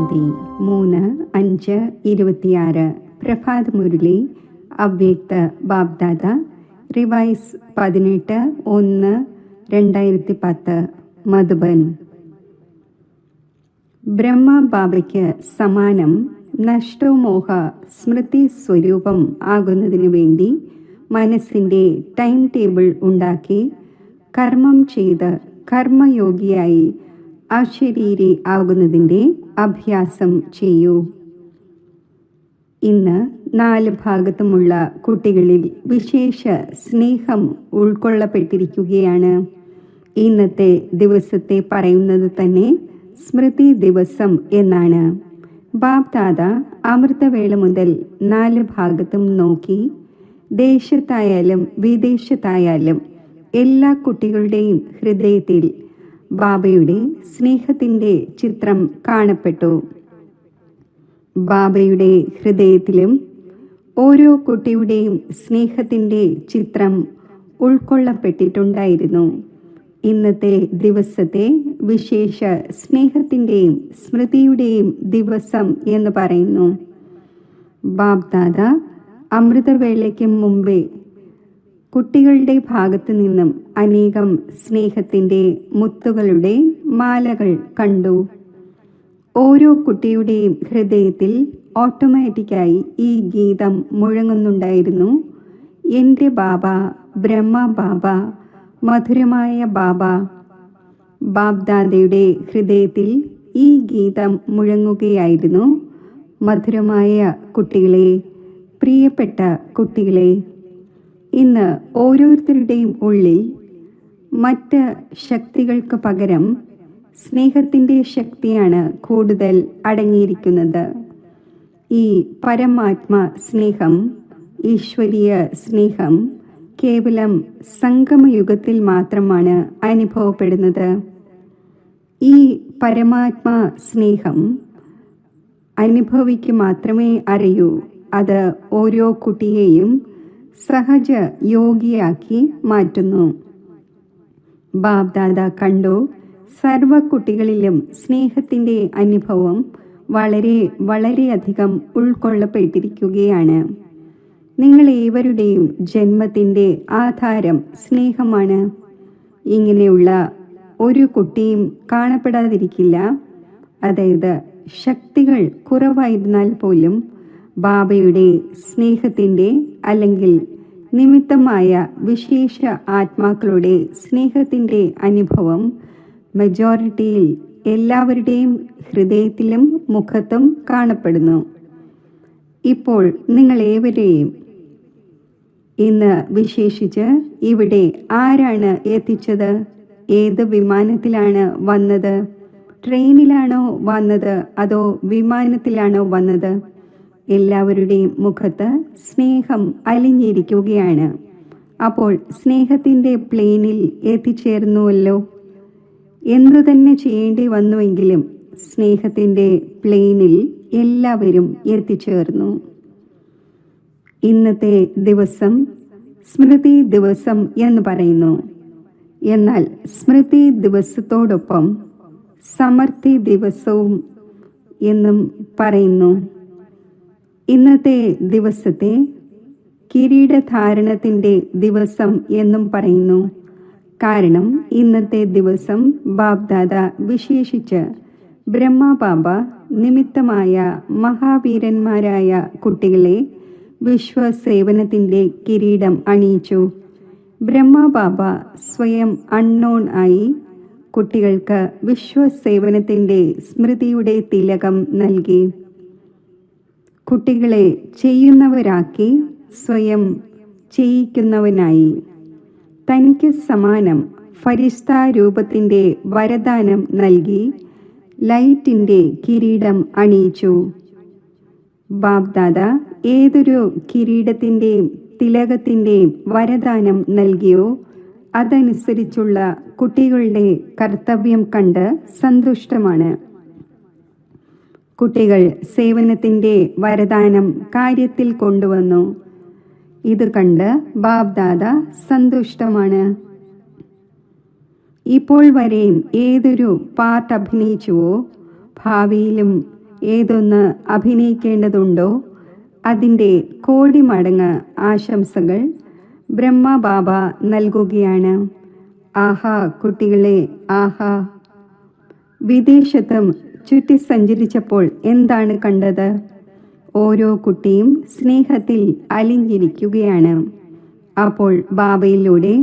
ശാന്തി 3-5-26 പ്രഭാത മുരളി അവ്യക്ത ബാബ്ദാദ റിവൈസ് 18-1-2010 മധുബൻ. ബ്രഹ്മ ബാബയ്ക്ക് സമാനം നഷ്ടോമോഹ സ്മൃതി സ്വരൂപം ആകുന്നതിനു വേണ്ടി മനസ്സിൻ്റെ ടൈം ടേബിൾ ഉണ്ടാക്കി കർമ്മം ചെയ്ത് കർമ്മയോഗിയായി അശരീരി ആകുന്നതിൻ്റെ അഭ്യാസം ചെയ്യൂ. ഇന്ന് 4 ഭാഗത്തുമുള്ള കുട്ടികളിൽ വിശേഷ സ്നേഹം ഉൾക്കൊള്ളപ്പെട്ടിരിക്കുകയാണ്. ഇന്നത്തെ ദിവസത്തെ പറയുന്നത് തന്നെ സ്മൃതി ദിവസം എന്നാണ്. ബാബ്ദാദ അമൃതവേള മുതൽ 4 ഭാഗത്തും നോക്കി ദേശത്തായാലും വിദേശത്തായാലും എല്ലാ കുട്ടികളുടെയും ഹൃദയത്തിൽ ബാബയുടെ സ്നേഹത്തിൻ്റെ ചിത്രം കാണപ്പെട്ടു. ബാബയുടെ ഹൃദയത്തിലും ഓരോ കുട്ടിയുടെയും സ്നേഹത്തിൻ്റെ ചിത്രം ഉൾക്കൊള്ളപ്പെട്ടിട്ടുണ്ടായിരുന്നു. ഇന്നത്തെ ദിവസത്തെ വിശേഷ സ്നേഹത്തിൻ്റെയും സ്മൃതിയുടെയും ദിവസം എന്ന് പറയുന്നു. ബാബ്ദാദ അമൃതവേളയ്ക്ക് മുമ്പേ കുട്ടികളുടെ ഭാഗത്തു നിന്നും അനേകം സ്നേഹത്തിൻ്റെ മുത്തുകളുടെ മാലകൾ കണ്ടു. ഓരോ കുട്ടിയുടെയും ഹൃദയത്തിൽ ഓട്ടോമാറ്റിക്കായി ഈ ഗീതം മുഴങ്ങുന്നുണ്ടായിരുന്നു. എൻ്റെ ബാബ, ബ്രഹ്മ ബാബ, മധുരമായ ബാബ. ബാബ്ദാദയുടെ ഹൃദയത്തിൽ ഈ ഗീതം മുഴങ്ങുകയായിരുന്നു. മധുരമായ കുട്ടികളെ, പ്രിയപ്പെട്ട കുട്ടികളെ, ഇന്ന് ഓരോരുത്തരുടെയും ഉള്ളിൽ മറ്റ് ശക്തികൾക്ക് പകരം സ്നേഹത്തിൻ്റെ ശക്തിയാണ് കൂടുതൽ അടങ്ങിയിരിക്കുന്നത്. ഈ പരമാത്മ സ്നേഹം, ഈശ്വരീയ സ്നേഹം കേവലം സംഗമയുഗത്തിൽ മാത്രമാണ് അനുഭവപ്പെടുന്നത്. ഈ പരമാത്മ സ്നേഹം അനുഭവിക്ക് മാത്രമേ അറിയൂ. അത് ഓരോ കുട്ടിയെയും സഹജ യോഗിയാക്കി മാറ്റുന്നു. ബാബ്ദാദ കണ്ടു, സർവ കുട്ടികളിലും സ്നേഹത്തിൻ്റെ അനുഭവം വളരെയധികം ഉൾക്കൊള്ളപ്പെട്ടിരിക്കുകയാണ്. നിങ്ങൾ ഏവരുടെയും ജന്മത്തിൻ്റെ ആധാരം സ്നേഹമാണ്. ഇങ്ങനെയുള്ള ഒരു കുട്ടിയും കാണപ്പെടാതിരിക്കില്ല. അതായത് ശക്തികൾ കുറവായിരുന്നാൽ പോലും ബാബയുടെ സ്നേഹത്തിൻ്റെ അല്ലെങ്കിൽ നിമിത്തമായ വിശേഷ ആത്മാക്കളുടെ സ്നേഹത്തിൻ്റെ അനുഭവം മെജോറിറ്റിയിൽ എല്ലാവരുടെയും ഹൃദയത്തിലും മുഖത്തും കാണപ്പെടുന്നു. ഇപ്പോൾ നിങ്ങൾ ഏവരെയും ഇന്ന് വിശേഷിച്ച് ഇവിടെ ആരാണ് എത്തിച്ചത്? ഏത് വിമാനത്തിലാണ് വന്നത്? ട്രെയിനിലാണോ വന്നത് അതോ വിമാനത്തിലാണോ വന്നത്? എല്ലാവരുടെയും മുഖത്ത് സ്നേഹം അലിഞ്ഞിരിക്കുകയാണ്. അപ്പോൾ സ്നേഹത്തിൻ്റെ പ്ലെയിനിൽ എത്തിച്ചേർന്നുവല്ലോ. എന്തു തന്നെ ചെയ്യേണ്ടി വന്നുവെങ്കിലും സ്നേഹത്തിൻ്റെ പ്ലെയിനിൽ എല്ലാവരും എത്തിച്ചേർന്നു. ഇന്നത്തെ ദിവസം സ്മൃതി ദിവസം എന്ന് പറയുന്നു. എന്നാൽ സ്മൃതി ദിവസത്തോടൊപ്പം സമൃദ്ധി ദിവസവും എന്നും പറയുന്നു. ഇന്നത്തെ ദിവസത്തെ കിരീടധാരണത്തിൻ്റെ ദിവസം എന്നും പറയുന്നു. കാരണം ഇന്നത്തെ ദിവസം ബാബ്ദാദ വിശേഷിച്ച് ബ്രഹ്മ ബാബ നിമിത്തമായ മഹാവീരന്മാരായ കുട്ടികളെ വിശ്വസേവനത്തിൻ്റെ കിരീടം അണിയിച്ചു. ബ്രഹ്മ ബാബ സ്വയം അൺനോൺ ആയി കുട്ടികൾക്ക് വിശ്വസേവനത്തിൻ്റെ സ്മൃതിയുടെ തിലകം നൽകി. കുട്ടികളെ ചെയ്യുന്നവരാക്കി സ്വയം ചെയ്യിക്കുന്നവനായി. തനിക്ക് സമാനം ഫരിസ്ത രൂപത്തിൻ്റെ വരദാനം നൽകി ലൈറ്റിൻ്റെ കിരീടം അണിയിച്ചു. ബാബ്ദാദ ഏതൊരു കിരീടത്തിൻ്റെയും തിലകത്തിൻ്റെയും വരദാനം നൽകിയോ അതനുസരിച്ചുള്ള കുട്ടികളുടെ കർത്തവ്യം കണ്ട് സന്തുഷ്ടമാണ്. കുട്ടികൾ സേവനത്തിൻ്റെ വരദാനം കാര്യത്തിൽ കൊണ്ടുവന്നു. ഇത് കണ്ട് ബാബ്ദാദ സന്തുഷ്ടമാണ്. ഇപ്പോൾ വരെയും ഏതൊരു പാർട്ട് അഭിനയിച്ചുവോ ഭാവിയിലും ഏതൊന്ന് അഭിനയിക്കേണ്ടതുണ്ടോ അതിൻ്റെ കോടി മടങ്ങ് ആശംസകൾ ബ്രഹ്മബാബ നൽകുകയാണ്. ആഹാ കുട്ടികളെ, ആഹാ. വിദേശത്തും ചുറ്റി സഞ്ചരിച്ചപ്പോൾ എന്താണ് കണ്ടത്? ഓരോ കുട്ടിയും സ്നേഹത്തിൽ അലിഞ്ഞിരിക്കുകയാണ്. അപ്പോൾ ബാബയിലൂടെ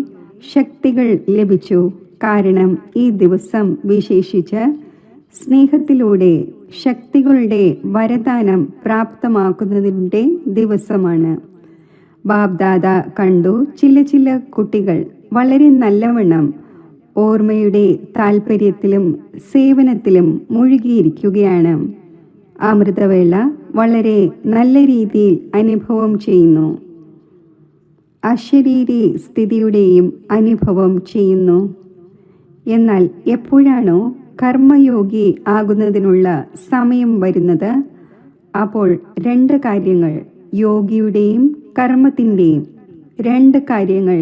ശക്തികൾ ലഭിച്ചു. കാരണം ഈ ദിവസം വിശേഷിച്ച് സ്നേഹത്തിലൂടെ ശക്തികളുടെ വരദാനം പ്രാപ്തമാക്കുന്നതിൻ്റെ ദിവസമാണ്. ബാബ്ദാദ കണ്ടു ചില കുട്ടികൾ വളരെ നല്ലവണ്ണം ഓർമ്മയുടെ താൽപ്പര്യത്തിലും സേവനത്തിലും മുഴുകിയിരിക്കുകയാണ്. അമൃതവേള വളരെ നല്ല രീതിയിൽ അനുഭവം ചെയ്യുന്നു. അശരീരി സ്ഥിതിയുടെയും അനുഭവം ചെയ്യുന്നു. എന്നാൽ എപ്പോഴാണോ കർമ്മയോഗി ആകുന്നതിനുള്ള സമയം വരുന്നത്, അപ്പോൾ രണ്ട് കാര്യങ്ങൾ, യോഗിയുടെയും കർമ്മത്തിൻ്റെയും രണ്ട് കാര്യങ്ങൾ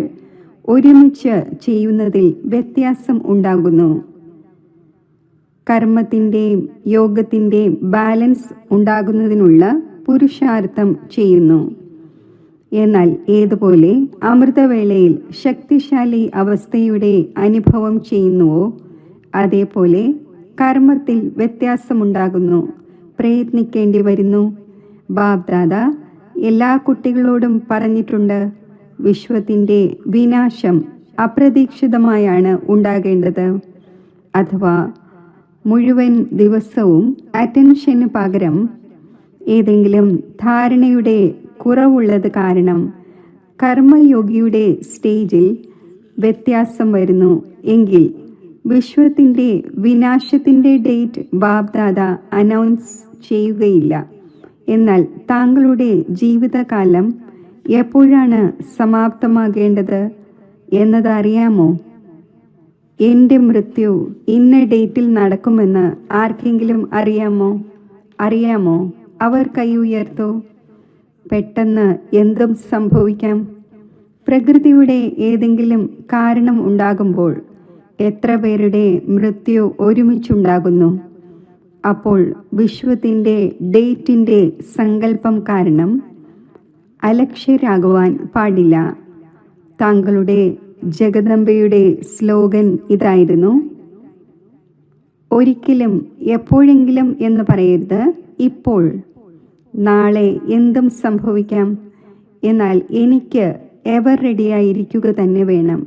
ഒരുമിച്ച് ചെയ്യുന്നതിൽ വ്യത്യാസം ഉണ്ടാകുന്നു. കർമ്മത്തിൻ്റെയും യോഗത്തിൻ്റെയും ബാലൻസ് ഉണ്ടാകുന്നതിനുള്ള പുരുഷാർത്ഥം ചെയ്യുന്നു. എന്നാൽ ഏതുപോലെ അമൃതവേളയിൽ ശക്തിശാലി അവസ്ഥയുടെ അനുഭവം ചെയ്യുന്നുവോ അതേപോലെ കർമ്മത്തിൽ വ്യത്യാസമുണ്ടാകുന്നു, പ്രയത്നിക്കേണ്ടി വരുന്നു. ബാബ്ദാദ എല്ലാ കുട്ടികളോടും പറഞ്ഞിട്ടുണ്ട്, വിശ്വത്തിൻ്റെ വിനാശം അപ്രതീക്ഷിതമായാണ് ഉണ്ടാകേണ്ടത്. അഥവാ മുഴുവൻ ദിവസവും അറ്റൻഷന് പകരം ഏതെങ്കിലും ധാരണയുടെ കുറവുള്ളത് കാരണം കർമ്മയോഗിയുടെ സ്റ്റേജിൽ വ്യത്യാസം വരുന്നു എങ്കിൽ വിശ്വത്തിൻ്റെ വിനാശത്തിൻ്റെ ഡേറ്റ് ബാബ്ദാദ അനൗൺസ് ചെയ്യുകയില്ല. എന്നാൽ താങ്കളുടെ ജീവിതകാലം എപ്പോഴാണ് സമാപ്തമാകേണ്ടത് എന്നതറിയാമോ? എൻ്റെ മൃത്യു ഇന്ന ഡേറ്റിൽ നടക്കുമെന്ന് ആർക്കെങ്കിലും അറിയാമോ? അവർ കൈ ഉയർത്തൂ. പെട്ടെന്ന് എന്തും സംഭവിക്കാം. പ്രകൃതിയുടെ ഏതെങ്കിലും കാരണം ഉണ്ടാകുമ്പോൾ എത്ര പേരുടെ മൃത്യു ഒരുമിച്ചുണ്ടാകുന്നു. അപ്പോൾ വിശ്വത്തിൻ്റെ ഡേറ്റിൻ്റെ സങ്കല്പം കാരണം അലക്ഷ്യരാകുവാൻ പാടില്ല. താങ്കളുടെ ജഗദംബയുടെ സ്ലോഗൻ ഇതായിരുന്നു, ഒരിക്കലും എപ്പോഴെങ്കിലും എന്ന് പറയരുത്, ഇപ്പോൾ. നാളെ എന്തും സംഭവിക്കാം. എന്നാൽ എനിക്ക് എവർ റെഡിയായിരിക്കുക തന്നെ വേണം.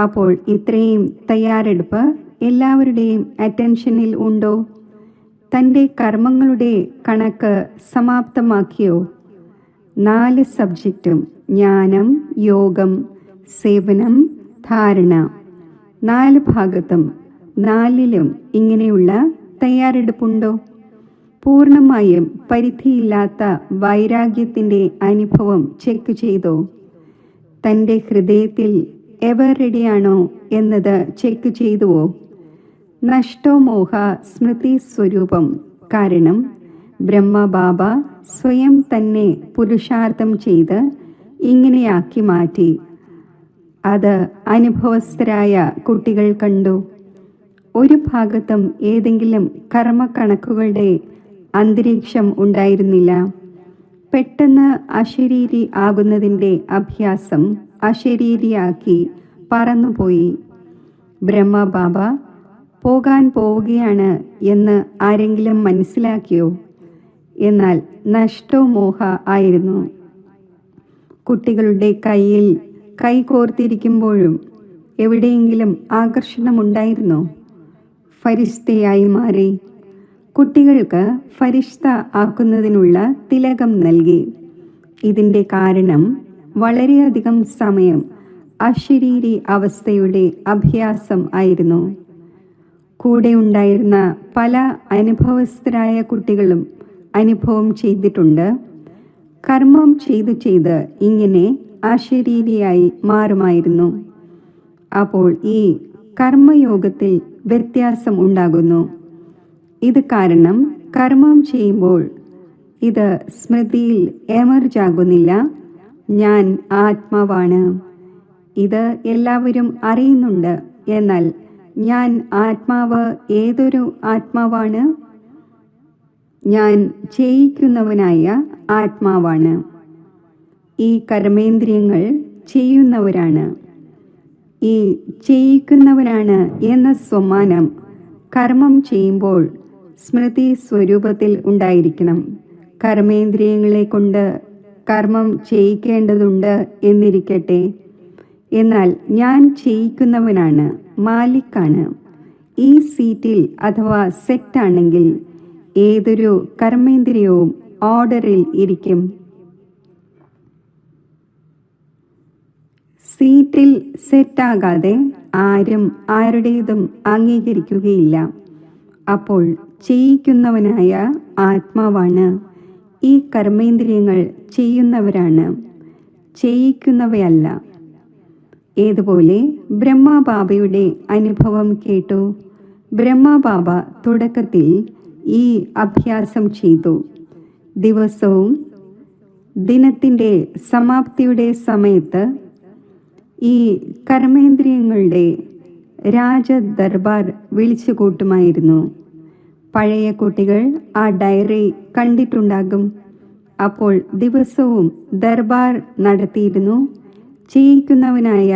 അപ്പോൾ ഇത്രയും തയ്യാറെടുപ്പ് എല്ലാവരുടെയും അറ്റൻഷനിൽ ഉണ്ടോ? തൻ്റെ കർമ്മങ്ങളുടെ കണക്ക് സമാപ്തമാക്കിയോ? 4 സബ്ജക്റ്റും ജ്ഞാനം, യോഗം, സേവനം, ധാരണ, 4 ഭാഗത്തും 4ലും ഇങ്ങനെയുള്ള തയ്യാറെടുപ്പുണ്ടോ? പൂർണ്ണമായും പരിധിയില്ലാത്ത വൈരാഗ്യത്തിൻ്റെ അനുഭവം ചെക്ക് ചെയ്തോ? തൻ്റെ ഹൃദയത്തിൽ എവർ റെഡിയാണോ എന്നത് ചെക്ക് ചെയ്തുവോ? നഷ്ടോമോഹ സ്മൃതി സ്വരൂപം കാരണം ബ്രഹ്മബാബ സ്വയം തന്നെ പുരുഷാർത്ഥം ചെയ്ത് ഇങ്ങനെയാക്കി മാറ്റി. അത് അനുഭവസ്ഥരായ കുട്ടികൾ കണ്ടു. ഒരു ഭാഗത്തും ഏതെങ്കിലും കർമ്മക്കണക്കുകളുടെ അന്തരീക്ഷം ഉണ്ടായിരുന്നില്ല. പെട്ടെന്ന് അശരീരി ആകുന്നതിൻ്റെ അഭ്യാസം അശരീരിയാക്കി പറന്നുപോയി. ബ്രഹ്മബാബ പോകാൻ പോവുകയാണ് എന്ന് ആരെങ്കിലും മനസ്സിലാക്കിയോ? എന്നാൽ നഷ്ടോമോഹ ആയിരുന്നു. കുട്ടികളുടെ കയ്യിൽ കൈകോർത്തിരിക്കുമ്പോഴും എവിടെയെങ്കിലും ആകർഷണമുണ്ടായിരുന്നോ? ഫരിഷ്തയായി മാറി. കുട്ടികൾക്ക് ഫരിഷ്ത ആക്കുന്നതിനുള്ള തിലകം നൽകി. ഇതിൻ്റെ കാരണം വളരെയധികം സമയം അശരീരി അവസ്ഥയുടെ അഭ്യാസം ആയിരുന്നു. കൂടെ ഉണ്ടായിരുന്ന പല അനുഭവസ്ഥരായ കുട്ടികളും അനുഭവം ചെയ്തിട്ടുണ്ട്. കർമ്മം ചെയ്ത് ഇങ്ങനെ അശരീരിയായി മാറുമായിരുന്നു. അപ്പോൾ ഈ കർമ്മയോഗത്തിൽ വ്യത്യാസം ഉണ്ടാകുന്നു. ഇത് കാരണം കർമ്മം ചെയ്യുമ്പോൾ ഇത് സ്മൃതിയിൽ എമർജ് ആകുന്നില്ല. ഞാൻ ആത്മാവാണ്. ഇത് എല്ലാവരും അറിയുന്നുണ്ട്. എന്നാൽ ഞാൻ ആത്മാവ് ഏതൊരു ആത്മാവാണ്? ഞാൻ ചെയ്യിക്കുന്നവനായ ആത്മാവാണ്. ഈ കർമ്മേന്ദ്രിയങ്ങൾ ചെയ്യുന്നവരാണ്. ഈ ചെയ്യിക്കുന്നവനാണ് എന്ന സ്വമാനം കർമ്മം ചെയ്യുമ്പോൾ സ്മൃതി സ്വരൂപത്തിൽ ഉണ്ടായിരിക്കണം. കർമ്മേന്ദ്രിയങ്ങളെ കൊണ്ട് കർമ്മം ചെയ്യിക്കേണ്ടതുണ്ട് എന്നിരിക്കട്ടെ, എന്നാൽ ഞാൻ ചെയ്യിക്കുന്നവനാണ്, മാലിക്കാണ്. ഈ സീറ്റിൽ അഥവാ സെറ്റാണെങ്കിൽ ഏതൊരു കർമ്മേന്ദ്രിയവും ഓർഡറിൽ ഇരിക്കും. സീറ്റിൽ സെറ്റാകാതെ ആരും ആരുടേതും അംഗീകരിക്കുകയില്ല. അപ്പോൾ ചെയ്യിക്കുന്നവനായ ആത്മാവാണ്. ഈ കർമ്മേന്ദ്രിയങ്ങൾ ചെയ്യുന്നവരാണ്, ചെയ്യിക്കുന്നവയല്ല. ഏതുപോലെ ബ്രഹ്മബാബയുടെ അനുഭവം കേട്ടു. ബ്രഹ്മബാബ തുടക്കത്തിൽ ഈ അഭ്യാസം ചെയ്തു. ദിവസവും ദിനത്തിൻ്റെ സമാപ്തിയുടെ സമയത്ത് ഈ കർമ്മേന്ദ്രിയങ്ങളുടെ രാജദർബാർ വിളിച്ചു കൂട്ടുമായിരുന്നു. പഴയ കുട്ടികൾ ആ ഡയറി കണ്ടിട്ടുണ്ടാകും. അപ്പോൾ ദിവസവും ദർബാർ നടത്തിയിരുന്നു. ചെയ്യിക്കുന്നവനായ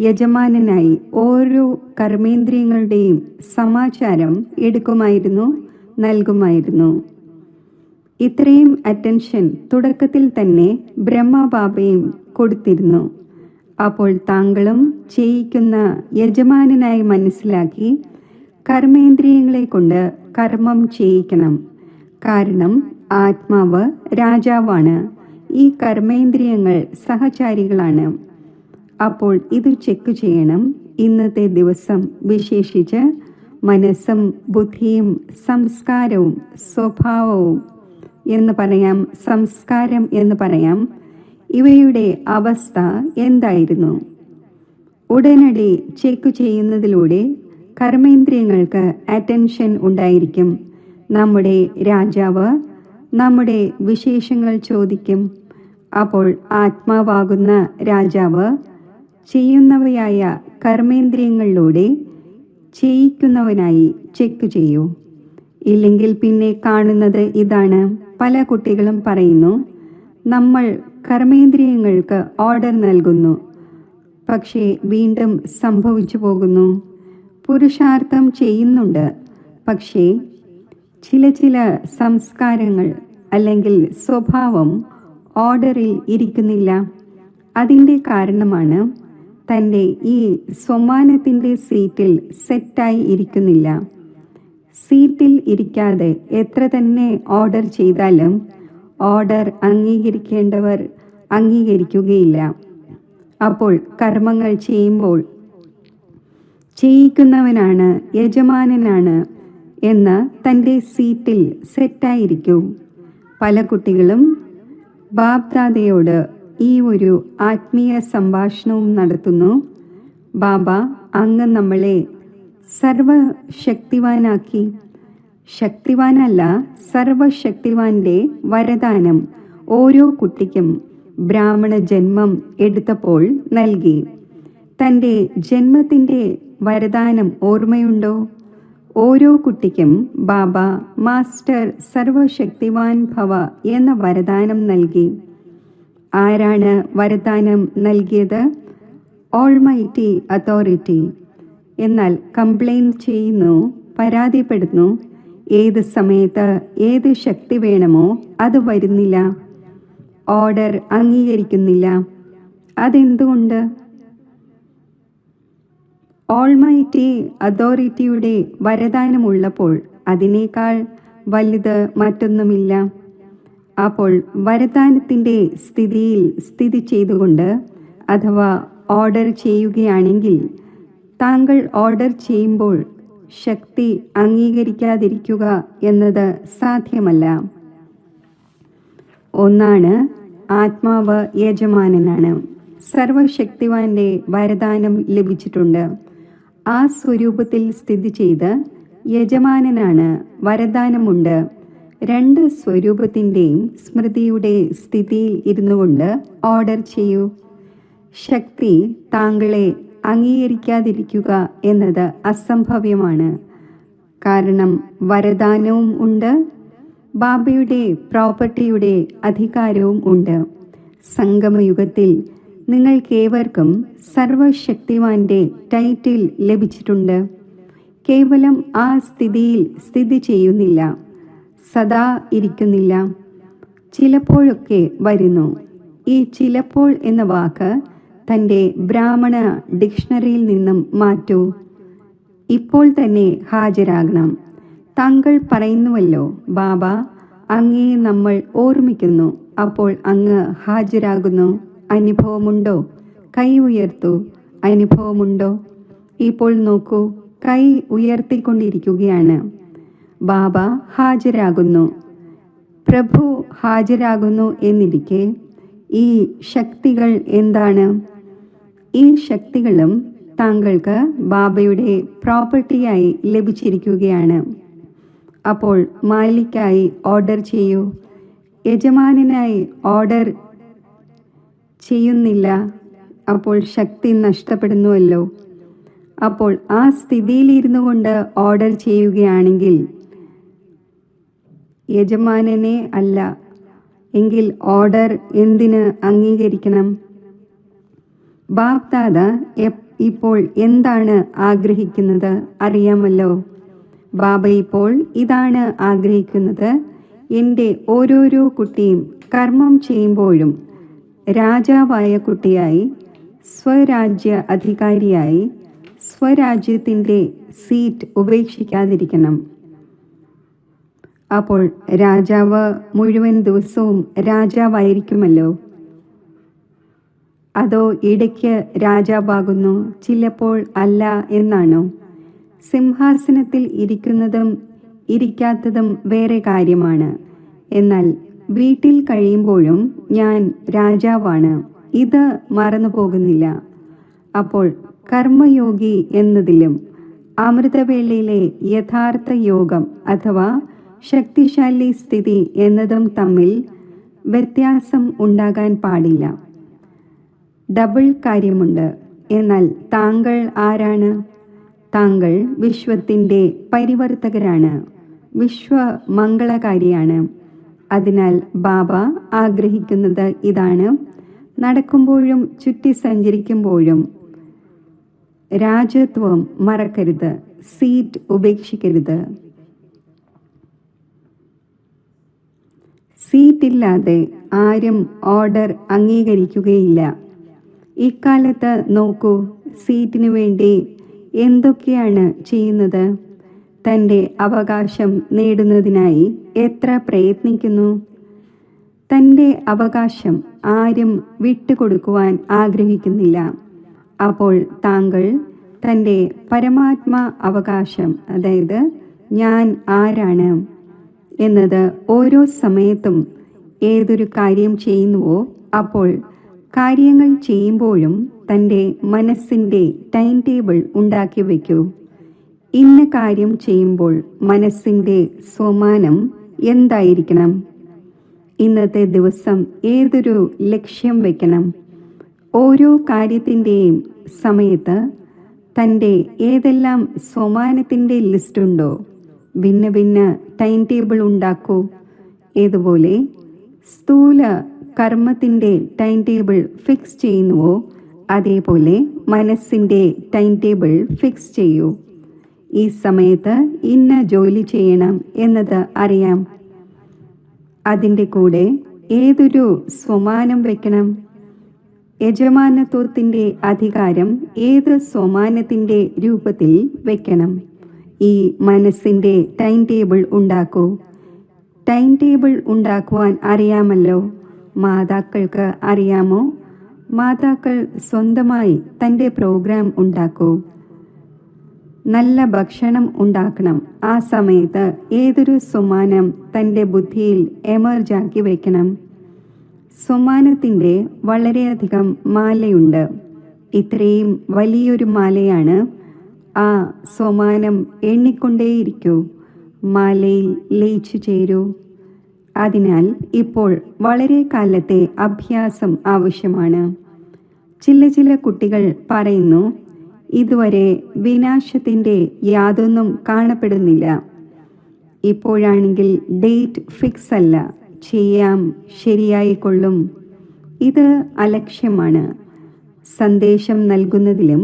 യജമാനനായി ഓരോ കർമ്മേന്ദ്രിയങ്ങളുടെയും സമാചാരം എടുക്കുമായിരുന്നു, നൽകുമായിരുന്നു. ഇത്രയും അറ്റൻഷൻ തുടക്കത്തിൽ തന്നെ ബ്രഹ്മബാബയും കൊടുത്തിരുന്നു. അപ്പോൾ താങ്കളും ചെയ്യിക്കുന്ന യജമാനനായി മനസ്സിലാക്കി കർമ്മേന്ദ്രിയങ്ങളെ കൊണ്ട് കർമ്മം ചെയ്യിക്കണം. കാരണം ആത്മാവ് രാജാവാണ്, ഈ കർമ്മേന്ദ്രിയങ്ങൾ സഹചാരികളാണ്. അപ്പോൾ ഇത് ചെക്ക് ചെയ്യണം. ഇന്നത്തെ ദിവസം വിശേഷിച്ച് മനസ്സും ബുദ്ധിയും സംസ്കാരവും സ്വഭാവവും എന്ന് പറയാം, സംസ്കാരം എന്ന് പറയാം, ഇവയുടെ അവസ്ഥ എന്തായിരുന്നു? ഉടനടി ചെക്ക് ചെയ്യുന്നതിലൂടെ കർമ്മേന്ദ്രിയങ്ങൾക്ക് അറ്റൻഷൻ ഉണ്ടായിരിക്കും. നമ്മുടെ രാജാവ് നമ്മുടെ വിശേഷങ്ങൾ ചോദിക്കും. അപ്പോൾ ആത്മാവാകുന്ന രാജാവ് ചെയ്യുന്നവയായ കർമ്മേന്ദ്രിയങ്ങളിലൂടെ ചെയ്യിക്കുന്നവനായി ചെക്ക് ചെയ്യൂ. ഇല്ലെങ്കിൽ പിന്നെ കാണുന്നത് ഇതാണ്. പല കുട്ടികളും പറയുന്നു, നമ്മൾ കർമ്മേന്ദ്രിയങ്ങൾക്ക് ഓർഡർ നൽകുന്നു, പക്ഷേ വീണ്ടും സംഭവിച്ചു പോകുന്നു. പുരുഷാർത്ഥം ചെയ്യുന്നുണ്ട്, പക്ഷേ ചില സംസ്കാരങ്ങൾ അല്ലെങ്കിൽ സ്വഭാവം ഓർഡറിൽ ഇരിക്കുന്നില്ല. അതിൻ്റെ കാരണമാണ് തൻ്റെ ഈ സ്വമാനത്തിൻ്റെ സീറ്റിൽ സെറ്റായി ഇരിക്കുന്നില്ല. സീറ്റിൽ ഇരിക്കാതെ എത്ര തന്നെ ഓർഡർ ചെയ്താലും ഓർഡർ അംഗീകരിക്കേണ്ടവർ അംഗീകരിക്കുകയില്ല. അപ്പോൾ കർമ്മങ്ങൾ ചെയ്യുമ്പോൾ ചെയ്യിക്കുന്നവനാണ്, യജമാനനാണ് എന്ന് തൻ്റെ സീറ്റിൽ സെറ്റായിരിക്കൂ. പല കുട്ടികളും ബാബ്ദാദയോട് ഈ ഒരു ആത്മീയ സംഭാഷണവും നടത്തുന്നു. ബാബ, അങ്ങ് നമ്മളെ സർവശക്തിവാനാക്കി. ശക്തിവാനല്ല, സർവശക്തിവാന്റെ വരദാനം ഓരോ കുട്ടിക്കും ബ്രാഹ്മണ ജന്മം എടുത്തപ്പോൾ നൽകി. തൻ്റെ ജന്മത്തിൻ്റെ വരദാനം ഓർമ്മയുണ്ടോ? ഓരോ കുട്ടിക്കും ബാബ മാസ്റ്റർ സർവശക്തിവാൻ ഭവ എന്ന വരദാനം നൽകി. ആരാണ് വരദാനം നൽകിയത്? Almighty authority. എന്നാൽ കംപ്ലൈൻറ്റ് ചെയ്യുന്നു, പരാതിപ്പെടുന്നു. ഏത് സമയത്ത് ഏത് ശക്തി വേണമോ അത് വരുന്നില്ല, ഓർഡർ അംഗീകരിക്കുന്നില്ല. അതെന്തുകൊണ്ട്? ഓൾമൈറ്റി അതോറിറ്റിയുടെ വരദാനമുള്ളപ്പോൾ അതിനേക്കാൾ വലുത് മറ്റൊന്നുമില്ല. അപ്പോൾ വരദാനത്തിൻ്റെ സ്ഥിതിയിൽ സ്ഥിതി ചെയ്തുകൊണ്ട് അഥവാ ഓർഡർ ചെയ്യുകയാണെങ്കിൽ താങ്കൾ ഓർഡർ ചെയ്യുമ്പോൾ ശക്തി അംഗീകരിക്കാതിരിക്കുക എന്നത് സാധ്യമല്ല. ഒന്നാണ്, ആത്മാവ് യജമാനനാണ്. സർവശക്തിവാന്റെ വരദാനം ലഭിച്ചിട്ടുണ്ട്. ആ സ്വരൂപത്തിൽ സ്ഥിതി ചെയ്ത് യജമാനനാണ്, വരദാനമുണ്ട്. രണ്ട് സ്വരൂപത്തിൻ്റെയും സ്മൃതിയുടെ സ്ഥിതിയിൽ ഇരുന്നു കൊണ്ട് ഓർഡർ ചെയ്യൂ. ശക്തി താങ്കളെ അംഗീകരിക്കാതിരിക്കുക എന്നത് അസംഭവ്യമാണ്. കാരണം വരദാനവും ഉണ്ട്, ബാബയുടെ പ്രോപ്പർട്ടിയുടെ അധികാരവും ഉണ്ട്. സംഗമയുഗത്തിൽ നിങ്ങൾക്കേവർക്കും സർവശക്തിവാന്റെ ടൈറ്റിൽ ലഭിച്ചിട്ടുണ്ട്. കേവലം ആ സ്ഥിതിയിൽ സ്ഥിതി ചെയ്യുന്നില്ല, സദാ ഇരിക്കുന്നില്ല, ചിലപ്പോഴൊക്കെ വരുന്നു. ഈ ചിലപ്പോൾ എന്ന വാക്ക് തൻ്റെ ബ്രാഹ്മണ ഡിക്ഷണറിയിൽ നിന്നും മാറ്റൂ. ഇപ്പോൾ തന്നെ ഹാജരാകണം. താങ്കൾ പറയുന്നുവല്ലോ, ബാബ അങ്ങയെ നമ്മൾ ഓർമ്മിക്കുന്നു, അപ്പോൾ അങ്ങ് ഹാജരാകുന്നു. അനുഭവമുണ്ടോ? കൈ ഉയർത്തൂ. അനുഭവമുണ്ടോ? ഇപ്പോൾ നോക്കൂ, കൈ ഉയർത്തിക്കൊണ്ടിരിക്കുകയാണ്. ബാബ ഹാജരാകുന്നു, പ്രഭു ഹാജരാകുന്നു എന്നിരിക്കെ ഈ ശക്തികൾ എന്താണ്? ഈ ശക്തികളും താങ്കൾക്ക് ബാബയുടെ പ്രോപ്പർട്ടിയായി ലഭിച്ചിരിക്കുകയാണ്. അപ്പോൾ മാലിക്കായി ഓർഡർ ചെയ്യൂ. യജമാനായി ഓർഡർ ചെയ്യുന്നില്ല, അപ്പോൾ ശക്തി നഷ്ടപ്പെടുന്നുവല്ലോ. അപ്പോൾ ആ സ്ഥിതിയിലിരുന്നു കൊണ്ട് ഓർഡർ ചെയ്യുകയാണെങ്കിൽ യജമാനനെ അല്ല എങ്കിൽ ഓർഡർ എന്തിന് അംഗീകരിക്കണം? ബാപ് ദാദ ഇപ്പോൾ എന്താണ് ആഗ്രഹിക്കുന്നത് അറിയാമല്ലോ. ബാബ ഇപ്പോൾ ഇതാണ് ആഗ്രഹിക്കുന്നത്. എൻ്റെ ഓരോരോ കുട്ടിയും കർമ്മം ചെയ്യുമ്പോഴും രാജാവായ കുട്ടിയായി, സ്വരാജ്യ അധികാരിയായി, സ്വരാജ്യത്തിൻ്റെ സീറ്റ് ഉപേക്ഷിക്കാതിരിക്കണം. അപ്പോൾ രാജാവ് മുഴുവൻ ദിവസവും രാജാവായിരിക്കുമല്ലോ. അതോ ഇടയ്ക്ക് രാജാവാകുന്നു, ചിലപ്പോൾ അല്ല എന്നാണോ? സിംഹാസനത്തിൽ ഇരിക്കുന്നതും ഇരിക്കാത്തതും വേറെ കാര്യമാണ്. എന്നാൽ വീട്ടിൽ കഴിയുമ്പോഴും ഞാൻ രാജാവാണ്, ഇത് മറന്നു പോകുന്നില്ല. അപ്പോൾ കർമ്മയോഗി എന്നതിലും അമൃതവേളയിലെ യഥാർത്ഥ യോഗം അഥവാ ശക്തിശാലി സ്ഥിതി എന്നതും തമ്മിൽ വ്യത്യാസം ഉണ്ടാകാൻ പാടില്ല. ഡബിൾ കാര്യമുണ്ട്. എന്നാൽ താങ്കൾ ആരാണ്? താങ്കൾ വിശ്വത്തിൻ്റെ പരിവർത്തകരാണ്, വിശ്വമംഗളകാരിയാണ്. അതിനാൽ ബാബ ആഗ്രഹിക്കുന്നത് ഇതാണ്. നടക്കുമ്പോഴും ചുറ്റി സഞ്ചരിക്കുമ്പോഴും രാജത്വം മറക്കരുത്, സീറ്റ് ഉപേക്ഷിക്കരുത്. സീറ്റില്ലാതെ ആരും ഓർഡർ അംഗീകരിക്കുകയില്ല. ഇക്കാലത്ത് നോക്കൂ, സീറ്റിനു വേണ്ടി എന്തൊക്കെയാണ് ചെയ്യുന്നത്? തൻ്റെ അവകാശം നേടുന്നതിനായി എത്ര പ്രയത്നിക്കുന്നു. തൻ്റെ അവകാശം ആരും വിട്ടുകൊടുക്കുവാൻ ആഗ്രഹിക്കുന്നില്ല. അപ്പോൾ താങ്കൾ തൻ്റെ പരമാത്മാ അവകാശം, അതായത് ഞാൻ ആരാണ് എന്നത് ഓരോ സമയത്തും ഏതൊരു കാര്യം ചെയ്യുന്നുവോ അപ്പോൾ കാര്യങ്ങൾ ചെയ്യുമ്പോഴും തൻ്റെ മനസ്സിൻ്റെ ടൈം ടേബിൾ ഉണ്ടാക്കി വയ്ക്കൂ. ഇന്ന കാര്യം ചെയ്യുമ്പോൾ മനസ്സിൻ്റെ സ്വമാനം എന്തായിരിക്കണം? ഇന്നത്തെ ദിവസം ഏതൊരു ലക്ഷ്യം വയ്ക്കണം? ഓരോ കാര്യത്തിൻ്റെയും സമയത്ത് തൻ്റെ ഏതെല്ലാം സ്വമാനത്തിൻ്റെ ലിസ്റ്റുണ്ടോ ഭിന്ന ഭിന്ന ടൈം ടേബിൾ ഉണ്ടാക്കൂ. ഏതുപോലെ സ്ഥൂല കർമ്മത്തിൻ്റെ ടൈം ടേബിൾ ഫിക്സ് ചെയ്യുന്നുവോ അതേപോലെ മനസ്സിൻ്റെ ടൈം ടേബിൾ ഫിക്സ് ചെയ്യൂ. ഈ സമയത്ത് ഇന്ന ജോലി ചെയ്യണം എന്നത് അറിയാം. അതിൻ്റെ കൂടെ ഏതൊരു സ്വമാനം വയ്ക്കണം? യജമാനത്വത്തിൻ്റെ അധികാരം ഏത് സ്വമാനത്തിൻ്റെ രൂപത്തിൽ വയ്ക്കണം? ഈ മനസ്സിൻ്റെ ടൈം ടേബിൾ ഉണ്ടാക്കൂ. ടൈം ടേബിൾ ഉണ്ടാക്കുവാൻ അറിയാമല്ലോ. മാതാക്കൾക്ക് അറിയാമോ? മാതാക്കൾ സ്വന്തമായി തൻ്റെ പ്രോഗ്രാം ഉണ്ടാക്കൂ. നല്ല ഭക്ഷണം ഉണ്ടാക്കണം. ആ സമയത്ത് ഏതൊരു സ്വമാനം തൻ്റെ ബുദ്ധിയിൽ എമർജാക്കി വയ്ക്കണം. സ്വമാനത്തിൻ്റെ വളരെയധികം മാലയുണ്ട്. ഇത്രയും വലിയൊരു മാലയാണ്. ആ സ്വമാനം എണ്ണിക്കൊണ്ടേയിരിക്കൂ. മാലയിൽ ലയിച്ചു ചേരൂ. അതിനാൽ ഇപ്പോൾ വളരെ കാലത്തെ അഭ്യാസം ആവശ്യമാണ്. ചില കുട്ടികൾ പറയുന്നു, ഇതുവരെ വിനാശത്തിൻ്റെ യാതൊന്നും കാണപ്പെടുന്നില്ല. ഇപ്പോഴാണെങ്കിൽ ഡേറ്റ് ഫിക്സ് അല്ല, ചെയ്യാം, ശരിയായിക്കൊള്ളും. ഇത് അലക്ഷ്യമാണ്. സന്ദേശം നൽകുന്നതിലും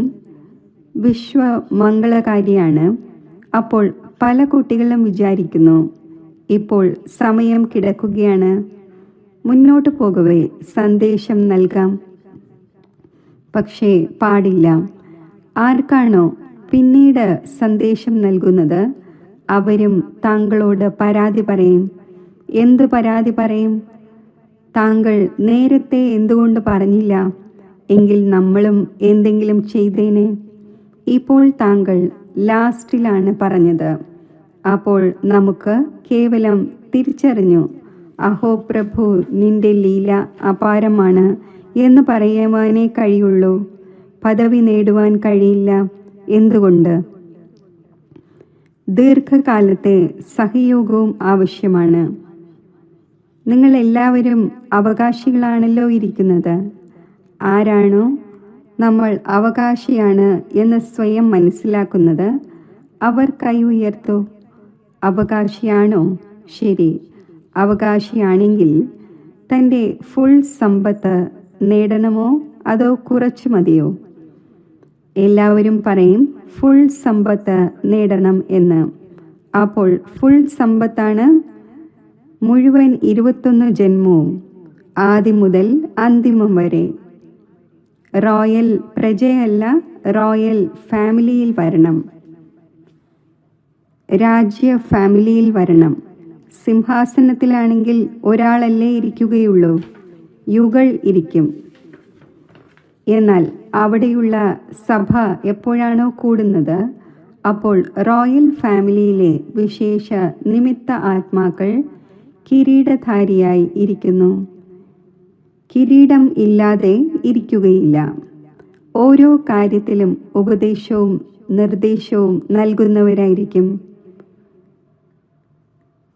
വിശ്വമംഗളകാരിയാണ്. അപ്പോൾ പല കുട്ടികളും വിചാരിക്കുന്നു, ഇപ്പോൾ സമയം കിടക്കുകയാണ്, മുന്നോട്ട് പോകവേ സന്ദേശം നൽകാം. പക്ഷേ പാടില്ല. ആർക്കാണോ പിന്നീട് സന്ദേശം നൽകുന്നത് അവരും താങ്കളോട് പരാതി പറയും. എന്ത് പരാതി പറയും? താങ്കൾ നേരത്തെ എന്തുകൊണ്ട് പറഞ്ഞില്ല? എങ്കിൽ നമ്മളും എന്തെങ്കിലും ചെയ്തേനെ. ഇപ്പോൾ താങ്കൾ ലാസ്റ്റിലാണ് പറഞ്ഞത്. അപ്പോൾ നമുക്ക് കേവലം തിരിച്ചറിഞ്ഞു, അഹോ പ്രഭു, നിന്റെ ലീല അപാരമാണ് എന്ന് പറയുവാനേ കഴിയുള്ളൂ. പദവി നേടുവാൻ കഴിയില്ല. എന്തുകൊണ്ട്? ദീർഘകാലത്തെ സഹയോഗവും ആവശ്യമാണ്. നിങ്ങൾ എല്ലാവരും അവകാശികളാണല്ലോ ഇരിക്കുന്നത്. ആരാണോ നമ്മൾ അവകാശിയാണ് എന്ന് സ്വയം മനസ്സിലാക്കുന്നത് അവർ കൈ ഉയർത്തൂ. അവകാശിയാണോ? ശരി, അവകാശിയാണെങ്കിൽ തൻ്റെ ഫുൾ സമ്പത്ത് നേടണമോ അതോ കുറച്ചു മതിയോ? എല്ലാവരും പറയും ഫുൾ സമ്പത്ത് നേടണം എന്ന്. അപ്പോൾ ഫുൾ സമ്പത്താണ് മുഴുവൻ 21 ജന്മവും, ആദ്യം മുതൽ അന്തിമം വരെ. റോയൽ പ്രജയല്ല, റോയൽ ഫാമിലിയിൽ വരണം, രാജ്യ ഫാമിലിയിൽ വരണം. സിംഹാസനത്തിലാണെങ്കിൽ ഒരാളല്ലേ ഇരിക്കുകയുള്ളൂ, യുഗൾ ഇരിക്കും. എന്നാൽ അവിടെയുള്ള സഭ എപ്പോഴാണോ കൂടുന്നത് അപ്പോൾ റോയൽ ഫാമിലിയിലെ വിശേഷ നിമിത്ത ആത്മാക്കൾ കിരീടധാരിയായി ഇരിക്കുന്നു. കിരീടം ഇല്ലാതെ ഇരിക്കുകയില്ല. ഓരോ കാര്യത്തിലും ഉപദേശവും നിർദ്ദേശവും നൽകുന്നവരായിരിക്കും.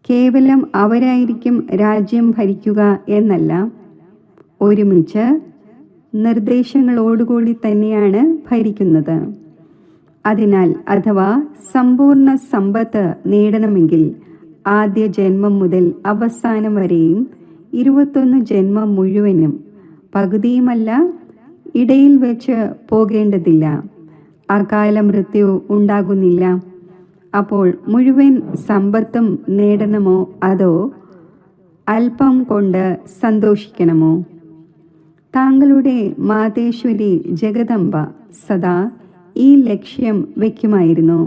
കേവലം അവരായിരിക്കും രാജ്യം ഭരിക്കുക എന്നല്ല, ഒരുമിച്ച് നിർദ്ദേശങ്ങളോടുകൂടി തന്നെയാണ് ഭരിക്കുന്നത്. അതിനാൽ അഥവാ സമ്പൂർണ്ണ സമ്പത്ത് നേടണമെങ്കിൽ ആദ്യ ജന്മം മുതൽ അവസാനം വരെയും 21 ജന്മം മുഴുവനും, പകുതിയുമല്ല, ഇടയിൽ വെച്ച് പോകേണ്ടതില്ല. അകാല മൃത്യു ഉണ്ടാകുന്നില്ല. അപ്പോൾ മുഴുവൻ സമ്പത്തും നേടണമോ അതോ അല്പം കൊണ്ട് സന്തോഷിക്കണമോ? താങ്കളുടെ മാതേശ്വരി ജഗദംബ സദാ ഈ ലക്ഷ്യം വയ്ക്കുമായിരുന്നു.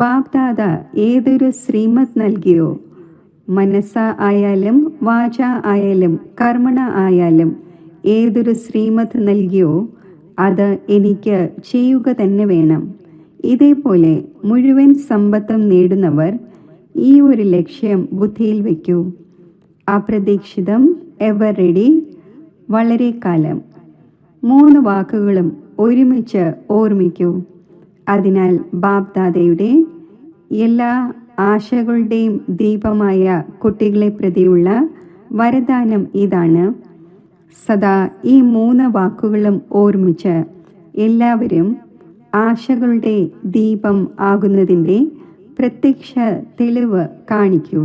ബാപ്ദാദ ഏതൊരു ശ്രീമത് നൽകിയോ, മനസ്സ ആയാലും വാച ആയാലും കർമ്മണ ആയാലും ഏതൊരു ശ്രീമത് നൽകിയോ അത് എനിക്ക് ചെയ്യുക തന്നെ വേണം. ഇതേപോലെ മുഴുവൻ സമ്പത്തും നേടുന്നവർ ഈ ഒരു ലക്ഷ്യം ബുദ്ധിയിൽ വയ്ക്കൂ. അപ്രതീക്ഷിതം, എവർ റെഡി, വളരെ കാലം. 3 വാക്കുകളും ഒരുമിച്ച് ഓർമ്മിക്കൂ. അതിനാൽ ബാപ്ദാദയുടെ എല്ലാ ആശകളുടെയും ദീപമായ കുട്ടികളെ പ്രതിയുള്ള വരദാനം ഇതാണ്. സദാ ഈ 3 വാക്കുകളും ഓർമ്മിച്ച് എല്ലാവരും ആശകളുടെ ദീപം ആകുന്നതിൻ്റെ പ്രത്യക്ഷ തെളിവ് കാണിക്കൂ.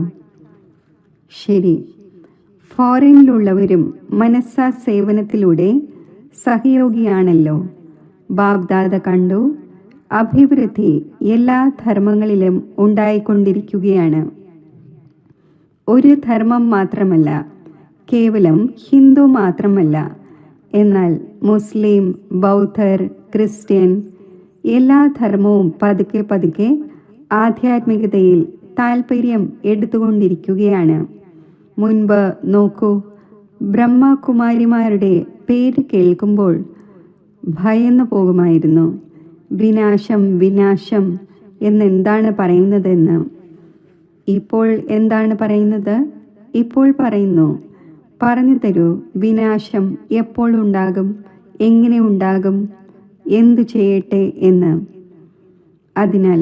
ശരി, ഫോറിനിലുള്ളവരും മനസ്സാ സേവനത്തിലൂടെ സഹയോഗിയാണല്ലോ. ബാപ്ദാദ കണ്ടു, അഭിവൃദ്ധി എല്ലാ ധർമ്മങ്ങളിലും ഉണ്ടായിക്കൊണ്ടിരിക്കുകയാണ്. ഒരു ധർമ്മം മാത്രമല്ല, കേവലം ഹിന്ദു മാത്രമല്ല, എന്നാൽ മുസ്ലിം, ബൗദ്ധർ, ക്രിസ്ത്യൻ എല്ലാ ധർമ്മവും പതുക്കെ പതുക്കെ ആധ്യാത്മികതയിൽ താൽപ്പര്യം എടുത്തുകൊണ്ടിരിക്കുകയാണ്. മുൻപ് നോക്കൂ, ബ്രഹ്മകുമാരിമാരുടെ പേര് കേൾക്കുമ്പോൾ ഭയന്നു പോകുമായിരുന്നു. വിനാശം വിനാശം എന്നെന്താണ് പറയുന്നതെന്ന്. ഇപ്പോൾ എന്താണ് പറയുന്നത്? ഇപ്പോൾ പറയുന്നു, പറഞ്ഞു തരൂ, വിനാശം എപ്പോൾ ഉണ്ടാകും, എങ്ങനെ ഉണ്ടാകും, എന്തു ചെയ്യട്ടെ എന്ന്. അതിനാൽ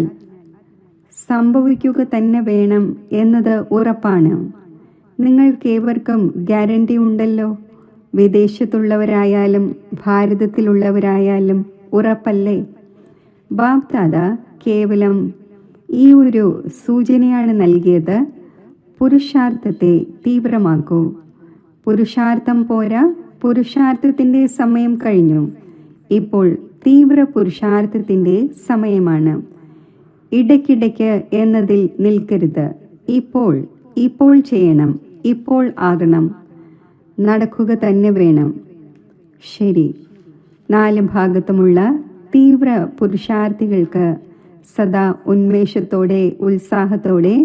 സംഭവിക്കുക തന്നെ വേണം എന്നത് ഉറപ്പാണ്. നിങ്ങൾക്കേവർക്കും ഗ്യാരണ്ടി ഉണ്ടല്ലോ. വിദേശത്തുള്ളവരായാലും ഭാരതത്തിലുള്ളവരായാലും ഉറപ്പല്ലേ? ബാപ്ദാദ കേവലം ഈ ഒരു സൂചനയാണ് നൽകിയത്. പുരുഷാർത്ഥത്തെ തീവ്രമാക്കൂ. പുരുഷാർത്ഥം പോരാ, പുരുഷാർത്ഥത്തിൻ്റെ സമയം കഴിഞ്ഞു. ഇപ്പോൾ തീവ്ര പുരുഷാർത്ഥത്തിൻ്റെ സമയമാണ്. ഇടയ്ക്കിടയ്ക്ക് എന്നതിൽ നിൽക്കരുത്. ഇപ്പോൾ ചെയ്യണം, ഇപ്പോൾ ആകണം, നടക്കുക തന്നെ വേണം. ശരി. 4 ഭാഗത്തുമുള്ള തീവ്ര പുരുഷാർത്ഥികൾക്ക് സദാ ഉന്മേഷത്തോടെ, ഉത്സാഹത്തോടെ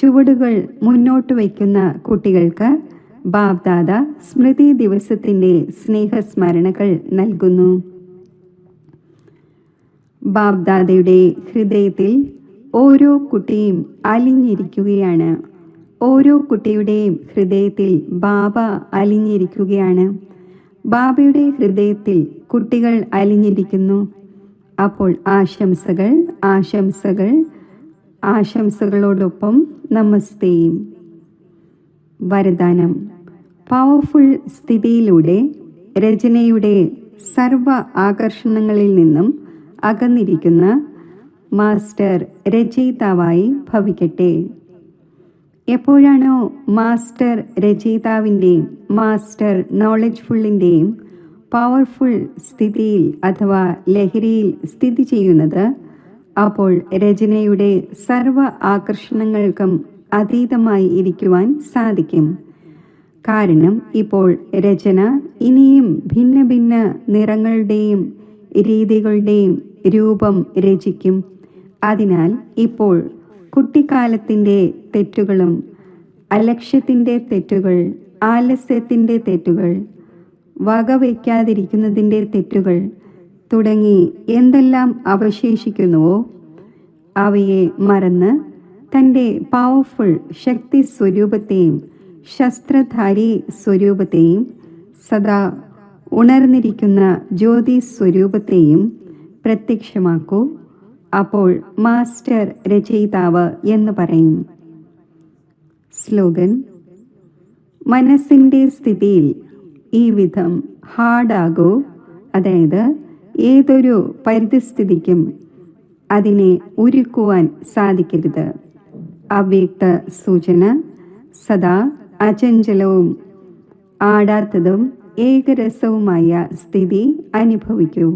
ചുവടുകൾ മുന്നോട്ട് വയ്ക്കുന്ന കുട്ടികൾക്ക് ബാബ്ദാദ സ്മൃതി ദിവസത്തിൻ്റെ സ്നേഹസ്മരണകൾ നൽകുന്നു. ബാബ്ദാദയുടെ ഹൃദയത്തിൽ ഓരോ കുട്ടിയും അലിഞ്ഞിരിക്കുകയാണ്. ഓരോ കുട്ടിയുടെയും ഹൃദയത്തിൽ ബാബ അലിഞ്ഞിരിക്കുകയാണ്. ബാബയുടെ ഹൃദയത്തിൽ കുട്ടികൾ അലിഞ്ഞിരിക്കുന്നു. അപ്പോൾ ആശംസകൾ, ആശംസകൾ, ആശംസകളോടൊപ്പം നമസ്തേയും. വരദാനം. പവർഫുൾ സ്ഥിതിയിലൂടെ രചനയുടെ സർവ ആകർഷണങ്ങളിൽ നിന്നും അകന്നിരിക്കുന്ന മാസ്റ്റർ രചയിതാവായി ഭവിക്കട്ടെ. എപ്പോഴാണോ മാസ്റ്റർ രചയിതാവിൻ്റെയും മാസ്റ്റർ നോളജ്ഫുള്ളിൻ്റെയും പവർഫുൾ സ്ഥിതിയിൽ അഥവാ ലഹരിയിൽ സ്ഥിതി ചെയ്യുന്നത്, അപ്പോൾ രചനയുടെ സർവ ആകർഷണങ്ങൾക്കും അതീതമായി ഇരിക്കുവാൻ സാധിക്കും. കാരണം ഇപ്പോൾ രചന ഇനിയും ഭിന്ന ഭിന്ന നിറങ്ങളുടെയും രീതികളുടെയും രൂപം രചിക്കും. അതിനാൽ ഇപ്പോൾ കുട്ടിക്കാലത്തിൻ്റെ തെറ്റുകളും അലക്ഷ്യത്തിൻ്റെ തെറ്റുകൾ, ആലസ്യത്തിൻ്റെ തെറ്റുകൾ, വകവയ്ക്കാതിരിക്കുന്നതിൻ്റെ തെറ്റുകൾ തുടങ്ങി എന്തെല്ലാം അവശേഷിക്കുന്നുവോ അവയെ മറന്ന് തൻ്റെ പവർഫുൾ ശക്തി സ്വരൂപത്തെയും ശസ്ത്രധാരി സ്വരൂപത്തെയും സദാ ഉണർന്നിരിക്കുന്ന ജ്യോതി സ്വരൂപത്തെയും പ്രത്യക്ഷമാക്കൂ. അപ്പോൾ മാസ്റ്റർ രചയിതാവ് എന്ന് പറയും. സ്ലോഗൻ. മനസ്സിൻ്റെ സ്ഥിതിയിൽ ഈ വിധം ഹാർഡാകൂ. അതായത് ഏതൊരു പരിതസ്ഥിതിക്കും അതിനെ ഉരുക്കുവാൻ സാധിക്കരുത്. അവ്യക്ത സൂചന. സദാ അചഞ്ചലവും ആടാത്തതും ഏകരസവുമായ സ്ഥിതി അനുഭവിക്കൂ.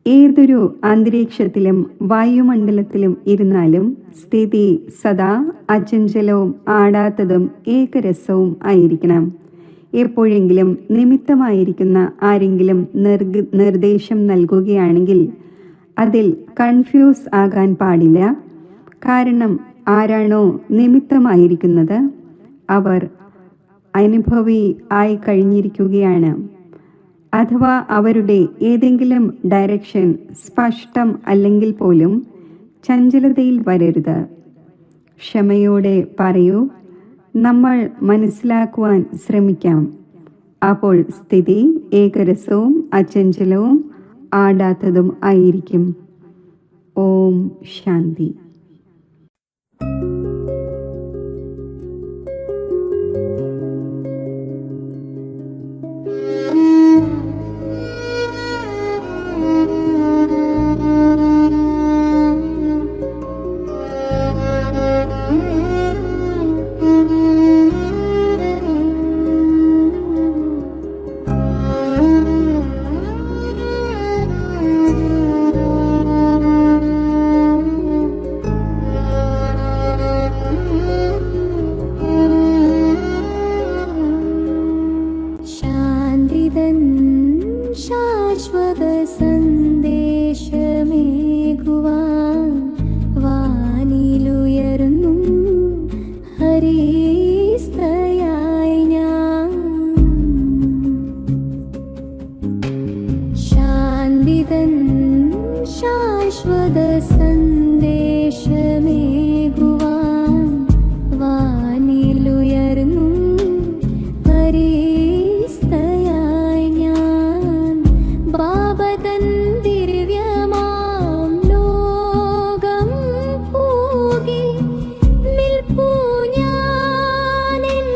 ഏതൊരു അന്തരീക്ഷത്തിലും വായുമണ്ഡലത്തിലും ഇരുന്നാലും സ്ഥിതി സദാ അചഞ്ചലവും ആടാത്തതും ഏകരസവും ആയിരിക്കണം. എപ്പോഴെങ്കിലും നിമിത്തമായിരിക്കുന്ന ആരെങ്കിലും നിർദ്ദേശം നൽകുകയാണെങ്കിൽ അതിൽ കൺഫ്യൂസ് ആകാൻ പാടില്ല. കാരണം ആരാണോ നിമിത്തമായിരിക്കുന്നത് അവർ അനുഭവി ആയി കഴിഞ്ഞിരിക്കുകയാണ്. അഥവാ അവരുടെ ഏതെങ്കിലും ഡയറക്ഷൻ സ്പഷ്ടം അല്ലെങ്കിൽ പോലും ചഞ്ചലതയിൽ വരരുത്. ക്ഷമയോടെ പറയൂ, നമ്മൾ മനസ്സിലാക്കുവാൻ ശ്രമിക്കാം. അപ്പോൾ സ്ഥിതി ഏകരസവും അചഞ്ചലവും ആടാത്തതും ആയിരിക്കും. ഓം ശാന്തി. ശാശ്വത സന്ദേശമേകുവാൻ വാനിലുയർന്നു ഹരിസ്തയായി ഞാൻ. ശാന്തിതൻ ശാശ്വത സന്ദേശമേകുവാൻ വാനിലുയർന്നു ഹരിസ്തയായി ഞാൻ. ബാബതൻ ദിവ്യമാം ലോകം പോകെ നിൽപ്പൂ ഞാനെൻ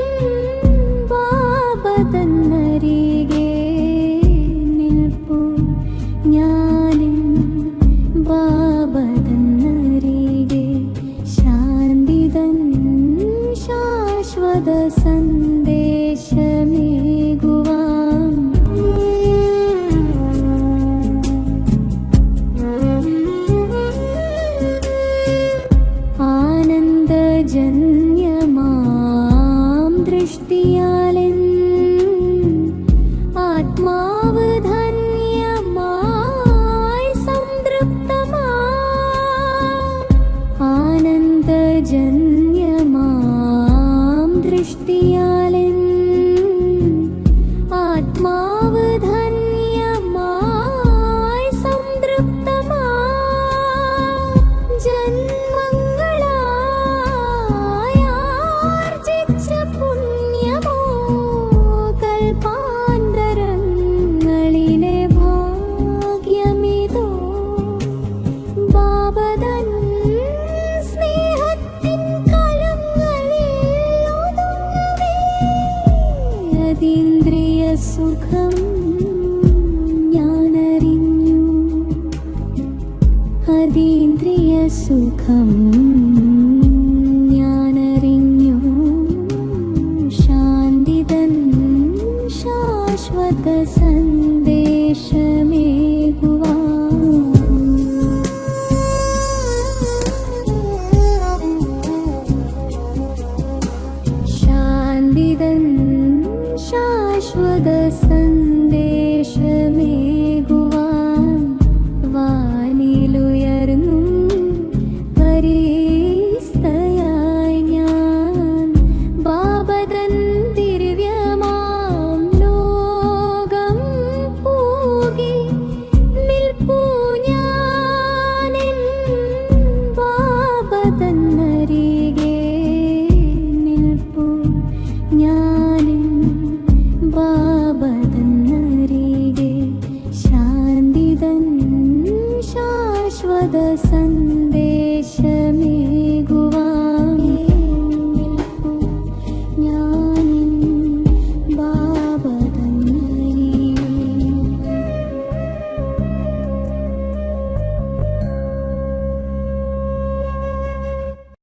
ബാബതൻ അരികെ നിൽപ്പൂ ഞാനെൻ ബാബതൻ സുഖം ഞാനറിഞ്ഞു ശാന്തിതൻ ശാശ്വത സന്ദേശമേകുവാൻ ശാന്തിതൻ ശാശ്വത സന്ദേശമേകുവാൻ വാനിലുയർന്നു പരിസ്ഥയായി ഞാൻ ബാബതൻ ദിവ്യമാം ലോകം പൂകി നിൽപ്പൂ ഞാനെൻ ബാബതൻ അരികെ നിൽപ്പൂ ഞാനെൻ ബാബതൻ അരികെ ശാന്തിതൻ ശാശ്വത സന്ദേശമേകുവാൻ